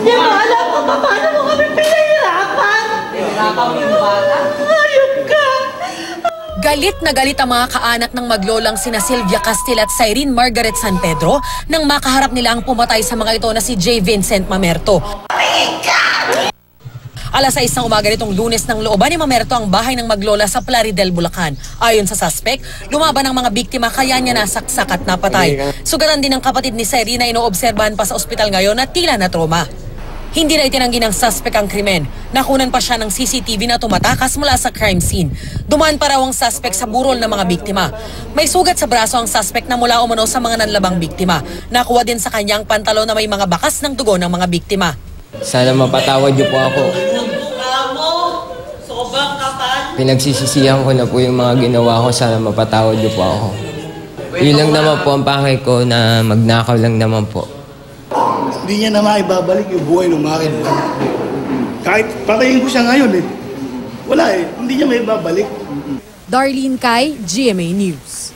Di ba alam ko pa paano mo kami pinahirapan? Pinahirapan mo yung bata? Ayop ka! Galit na galit ang mga kaanak ng maglolang sina Sylvia Castilla at Cyrene Margaret San Pedro nang makaharap nila ang pumatay sa mga ito na si J. Vincent Mamerto. Alas 6 ng umaga nitong Lunes ng looban ni Mamerto ang bahay ng maglola sa Plaridel, Bulacan. Ayon sa suspect, lumaban ang mga biktima kaya niya nasaksak at napatay. Sugatan din ng kapatid ni Cyrene na inoobserbahan pa sa ospital ngayon at tila na trauma. Hindi na itinanggi ng suspect ang krimen. Nakunan pa siya ng CCTV na tumatakas mula sa crime scene. Dumaan pa raw ang suspect sa burol ng mga biktima. May sugat sa braso ang suspect na mula umano sa mga nanlabang biktima. Nakuha din sa kanyang pantalon na may mga bakas ng dugo ng mga biktima. Sana mapatawad niyo po ako. Pinagsisisihan ko na po yung mga ginawa ko. Sana mapatawad niyo po ako. Yun lang naman po ang pakay ko na magnakaw lang naman po. Hindi niya na maibabalik yung buhay ng akin. Kahit patayin ko siya ngayon Wala hindi niya maibabalik. Darlene Kai, GMA News.